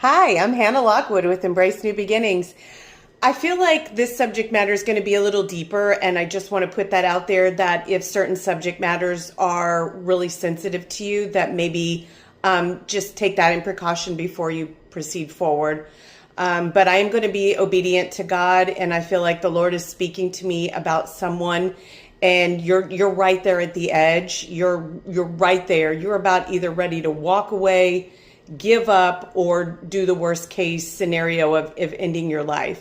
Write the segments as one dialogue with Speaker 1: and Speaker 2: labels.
Speaker 1: Hi, I'm Hannah Lockwood with Embrace New Beginnings. I feel like this subject matter is going to be a little deeper, and I just want to put that out there that if certain subject matters are really sensitive to you, that maybe just take that in precaution before you proceed forward. But I am going to be obedient to God, and I feel like the Lord is speaking to me about someone, and you're right there at the edge. You're right there. You're about either ready to walk away, give up, or do the worst case scenario of ending your life.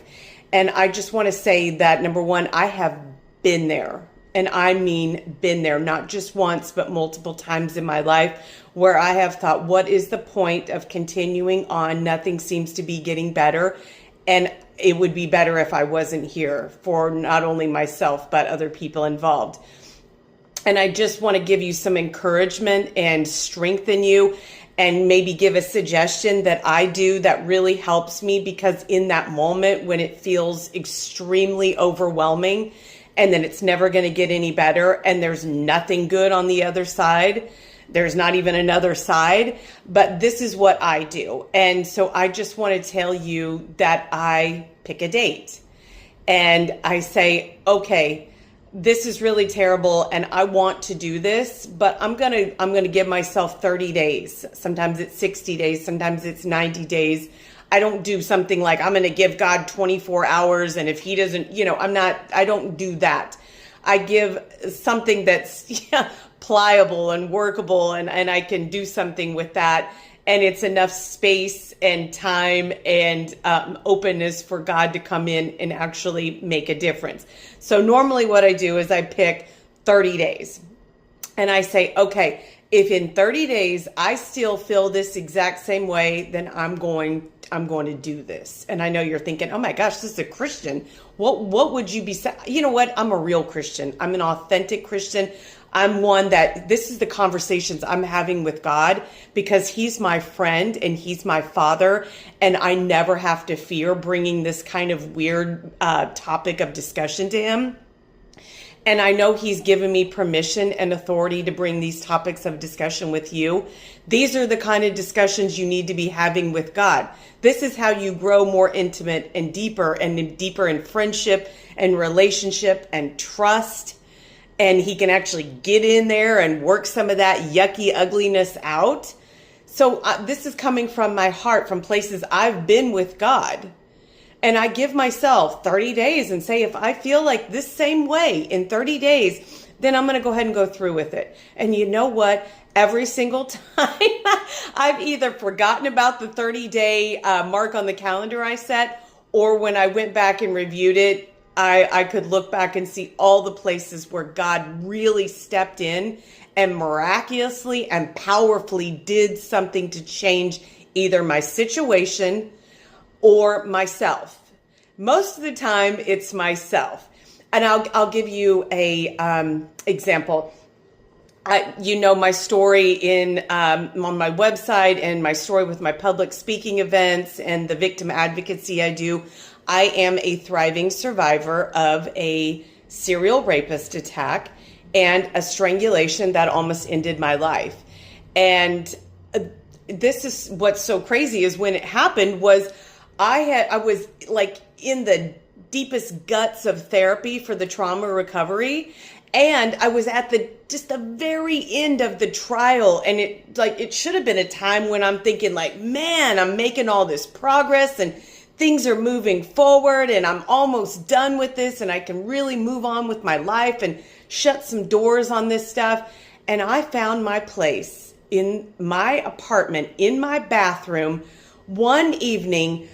Speaker 1: And I just want to say that, number one, I have been there. And I mean been there, not just once, but multiple times in my life, where I have thought, what is the point of continuing on? Nothing seems to be getting better. And it would be better if I wasn't here for not only myself, but other people involved. And I just want to give you some encouragement and strengthen you, and maybe give a suggestion that I do that really helps me, because in that moment when it feels extremely overwhelming and then it's never going to get any better and there's nothing good on the other side, there's not even another side, but this is what I do. And so I just want to tell you that I pick a date and I say, okay, this is really terrible and I want to do this, but I'm going to give myself 30 days. Sometimes it's 60 days, sometimes it's 90 days. I don't do something like I'm going to give God 24 hours and if he doesn't, I don't do that. I give something that's pliable and workable, and I can do something with that. And it's enough space and time and openness for God to come in and actually make a difference. So normally what I do is I pick 30 days. And I say, okay, if in 30 days I still feel this exact same way, then I'm going to do this. And I know you're thinking, oh my gosh, this is a Christian. What would you be saying? You know what? I'm a real Christian. I'm an authentic Christian. I'm one that this is the conversations I'm having with God, because he's my friend and he's my father. And I never have to fear bringing this kind of weird topic of discussion to him. And I know he's given me permission and authority to bring these topics of discussion with you. These are the kind of discussions you need to be having with God. This is how you grow more intimate and deeper in friendship and relationship and trust. And he can actually get in there and work some of that yucky ugliness out. So this is coming from my heart, from places I've been with God. And I give myself 30 days and say, if I feel like this same way in 30 days, then I'm going to go ahead and go through with it. And you know what? Every single time I've either forgotten about the 30-day mark on the calendar I set, or when I went back and reviewed it, I could look back and see all the places where God really stepped in and miraculously and powerfully did something to change either my situation or myself. Most of the time it's myself. And I'll give you a example. My story on my website, and my story with my public speaking events and the victim advocacy I do. I am a thriving survivor of a serial rapist attack and a strangulation that almost ended my life. And this is what's so crazy, is when it happened was I was like in the deepest guts of therapy for the trauma recovery. And I was at the very end of the trial. And it should have been a time when I'm thinking like, man, I'm making all this progress and things are moving forward and I'm almost done with this and I can really move on with my life and shut some doors on this stuff. And I found my place in my apartment, in my bathroom. One evening,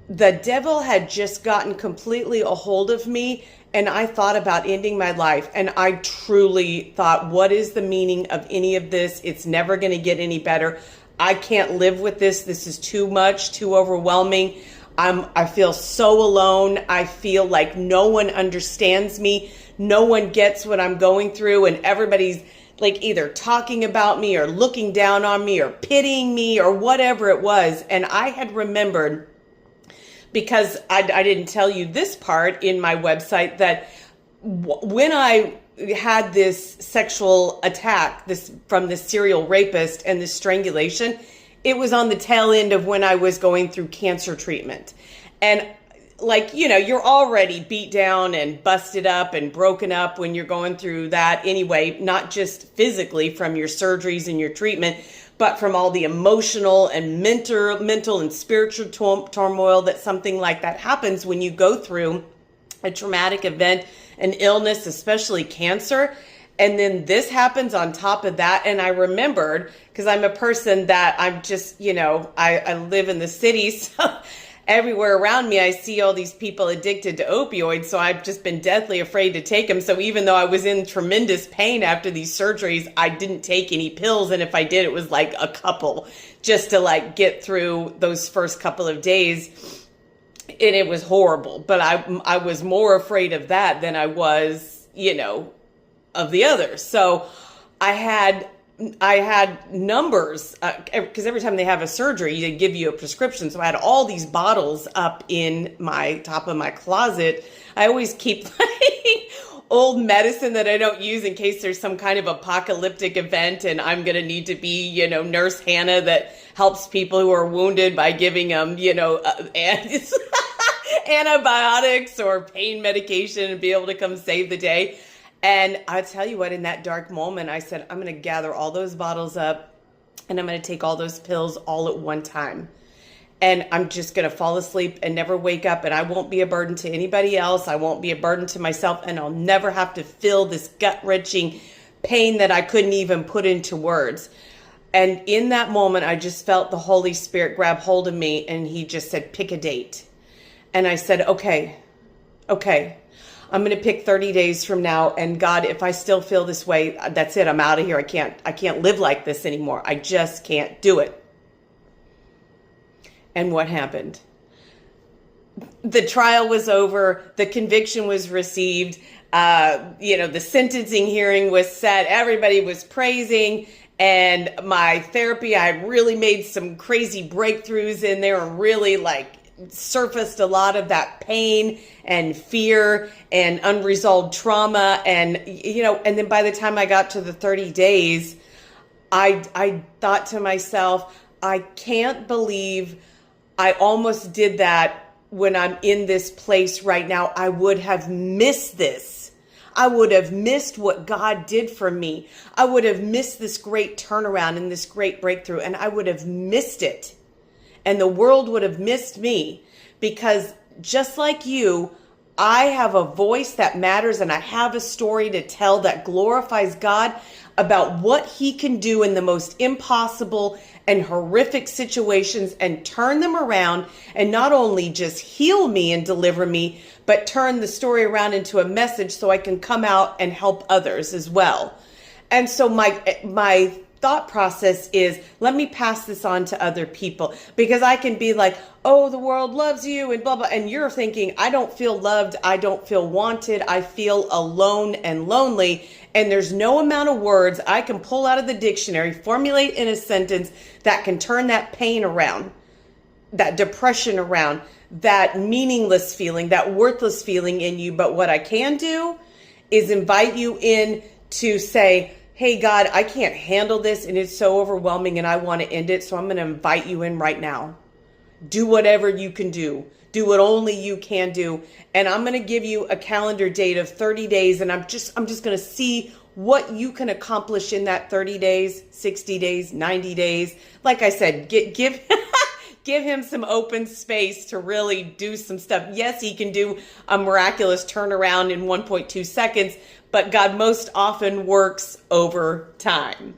Speaker 1: the devil had just gotten completely a hold of me, and I thought about ending my life. And I truly thought, what is the meaning of any of this? It's never going to get any better. I can't live with this. This is too much, too overwhelming. I feel so alone. I feel like no one understands me. No one gets what I'm going through, and everybody's like either talking about me or looking down on me or pitying me or whatever it was. And I had remembered, because I didn't tell you this part in my website, that when I had this sexual attack from this serial rapist and this strangulation, it was on the tail end of when I was going through cancer treatment. And like, you're already beat down and busted up and broken up when you're going through that anyway, not just physically from your surgeries and your treatment, but from all the emotional and mental and spiritual turmoil that something like that happens when you go through a traumatic event, an illness, especially cancer. And then this happens on top of that. And I remembered, because I'm a person that I'm just, I live in the city, so everywhere around me, I see all these people addicted to opioids. So I've just been deathly afraid to take them. So even though I was in tremendous pain after these surgeries, I didn't take any pills. And if I did, it was like a couple just to like get through those first couple of days. And it was horrible. But I was more afraid of that than I was, of the others. So I had numbers, because every time they have a surgery, they give you a prescription. So I had all these bottles up in my top of my closet. I always keep like old medicine that I don't use in case there's some kind of apocalyptic event and I'm going to need to be, Nurse Hannah that helps people who are wounded by giving them, antibiotics or pain medication and be able to come save the day. And I tell you what, in that dark moment, I said, I'm going to gather all those bottles up and I'm going to take all those pills all at one time. And I'm just going to fall asleep and never wake up. And I won't be a burden to anybody else. I won't be a burden to myself. And I'll never have to feel this gut-wrenching pain that I couldn't even put into words. And in that moment, I just felt the Holy Spirit grab hold of me. And he just said, pick a date. And I said, okay. I'm going to pick 30 days from now. And God, if I still feel this way, that's it. I'm out of here. I can't live like this anymore. I just can't do it. And what happened? The trial was over. The conviction was received. The sentencing hearing was set. Everybody was praising. And my therapy, I had really made some crazy breakthroughs in there and really surfaced a lot of that pain and fear and unresolved trauma. And, and then by the time I got to the 30 days, I thought to myself, I can't believe I almost did that when I'm in this place right now. I would have missed this. I would have missed what God did for me. I would have missed this great turnaround and this great breakthrough, and I would have missed it. And the world would have missed me, because just like you, I have a voice that matters and I have a story to tell that glorifies God about what he can do in the most impossible and horrific situations and turn them around, and not only just heal me and deliver me, but turn the story around into a message so I can come out and help others as well. And so my thought process is, let me pass this on to other people, because I can be like, oh, the world loves you and blah, blah. And you're thinking, I don't feel loved. I don't feel wanted. I feel alone and lonely. And there's no amount of words I can pull out of the dictionary, formulate in a sentence that can turn that pain around, that depression around, that meaningless feeling, that worthless feeling in you. But what I can do is invite you in to say, hey, God, I can't handle this and it's so overwhelming and I want to end it. So I'm going to invite you in right now. Do whatever you can do. Do what only you can do. And I'm going to give you a calendar date of 30 days. And I'm just going to see what you can accomplish in that 30 days, 60 days, 90 days. Like I said, give him some open space to really do some stuff. Yes, he can do a miraculous turnaround in 1.2 seconds, but God most often works over time.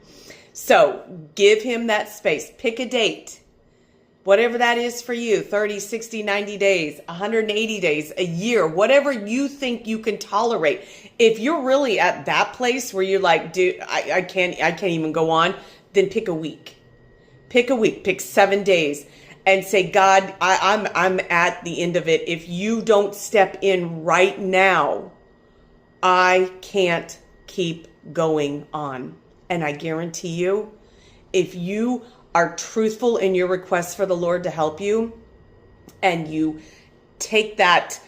Speaker 1: So give him that space. Pick a date, whatever that is for you, 30, 60, 90 days, 180 days, a year, whatever you think you can tolerate. If you're really at that place where you're like, dude, I can't even go on, then pick a week. Pick a week, pick 7 days. And say, God, I'm at the end of it. If you don't step in right now, I can't keep going on. And I guarantee you, if you are truthful in your request for the Lord to help you, and you take that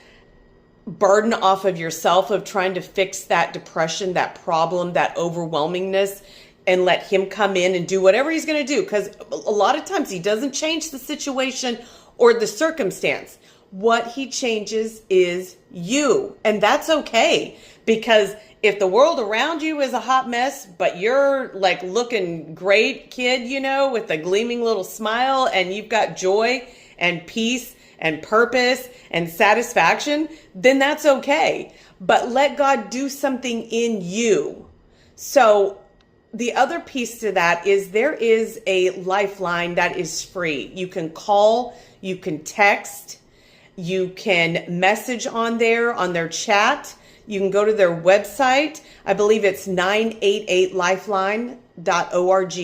Speaker 1: burden off of yourself of trying to fix that depression, that problem, that overwhelmingness, and let him come in and do whatever he's going to do. Because a lot of times he doesn't change the situation or the circumstance. What he changes is you. And that's okay. Because if the world around you is a hot mess, but you're like looking great, kid, with a gleaming little smile, and you've got joy and peace and purpose and satisfaction, then that's okay. But let God do something in you. So the other piece to that is there is a lifeline that is free. You can call, you can text, you can message on their chat. You can go to their website. I believe it's 988lifeline.org.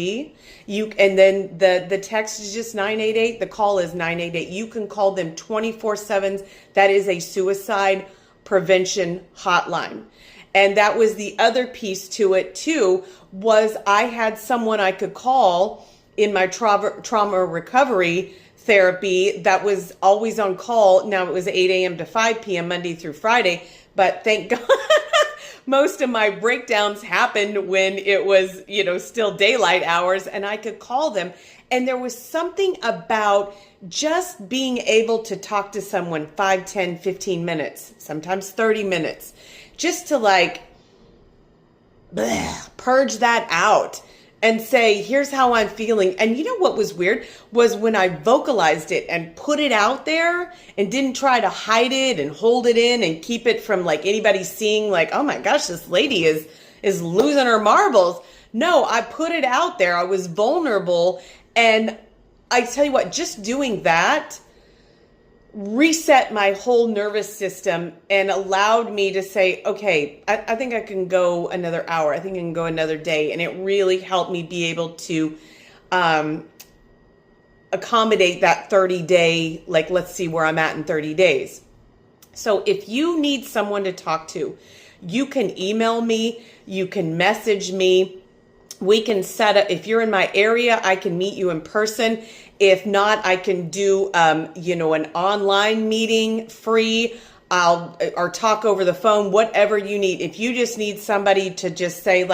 Speaker 1: And then the text is just 988. The call is 988. You can call them 24/7. That is a suicide prevention hotline. And that was the other piece to it too, was I had someone I could call in my trauma recovery therapy that was always on call. Now it was 8 a.m. to 5 p.m. Monday through Friday, but thank God most of my breakdowns happened when it was, still daylight hours, and I could call them. And there was something about just being able to talk to someone 5, 10, 15 minutes, sometimes 30 minutes, just to purge that out and say, here's how I'm feeling. And you know what was weird was when I vocalized it and put it out there and didn't try to hide it and hold it in and keep it from anybody seeing oh my gosh, this lady is losing her marbles. No, I put it out there. I was vulnerable. And I tell you what, just doing that reset my whole nervous system and allowed me to say, okay, I think I can go another hour. I think I can go another day. And it really helped me be able to accommodate that 30-day, let's see where I'm at in 30 days. So if you need someone to talk to, you can email me, you can message me. We can set up, if you're in my area, I can meet you in person. If not, I can do, an online meeting free, or talk over the phone, whatever you need. If you just need somebody to just say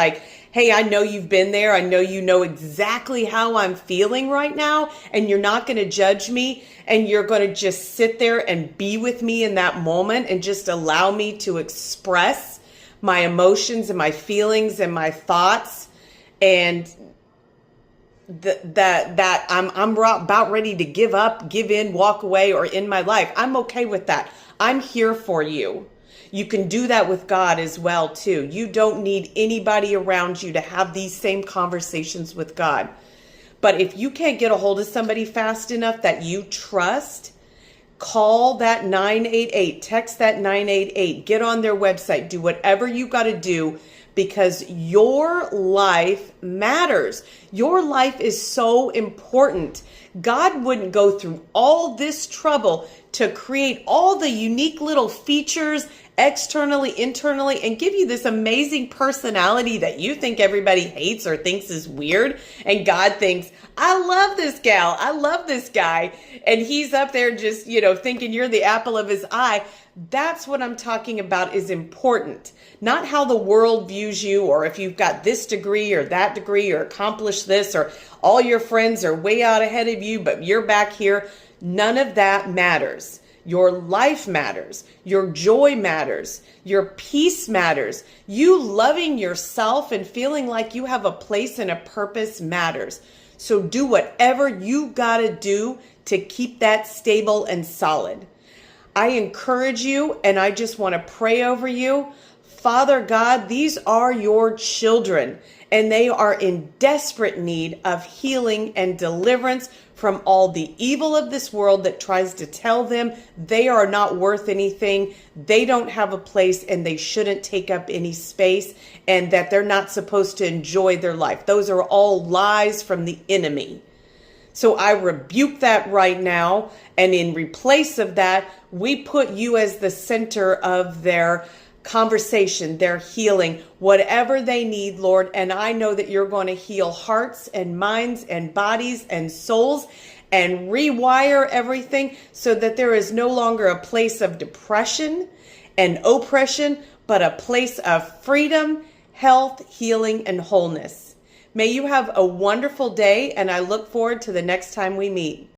Speaker 1: hey, I know you've been there. I know you know exactly how I'm feeling right now, and you're not going to judge me, and you're going to just sit there and be with me in that moment and just allow me to express my emotions and my feelings and my thoughts. And that I'm about ready to give up, give in, walk away, or end my life. I'm okay with that. I'm here for you. You can do that with God as well too. You don't need anybody around you to have these same conversations with God. But if you can't get a hold of somebody fast enough that you trust, call that 988, text that 988, get on their website, do whatever you got to do, because your life matters. Your life is so important. God wouldn't go through all this trouble to create all the unique little features externally, internally, and give you this amazing personality that you think everybody hates or thinks is weird. And God thinks, I love this gal. I love this guy. And he's up there just, thinking you're the apple of his eye. That's what I'm talking about is important. Not how the world views you, or if you've got this degree or that degree or accomplished this, or all your friends are way out ahead of you, but you're back here. None of that matters. Your life matters. Your joy matters. Your peace matters. You loving yourself and feeling like you have a place and a purpose matters. So do whatever you got to do to keep that stable and solid. I encourage you, and I just want to pray over you. Father God, these are your children, and they are in desperate need of healing and deliverance from all the evil of this world that tries to tell them they are not worth anything, they don't have a place, and they shouldn't take up any space, and that they're not supposed to enjoy their life. Those are all lies from the enemy. So I rebuke that right now, and in replace of that, we put you as the center of their conversation, their healing, whatever they need, Lord. And I know that you're going to heal hearts and minds and bodies and souls and rewire everything so that there is no longer a place of depression and oppression, but a place of freedom, health, healing, and wholeness. May you have a wonderful day, and I look forward to the next time we meet.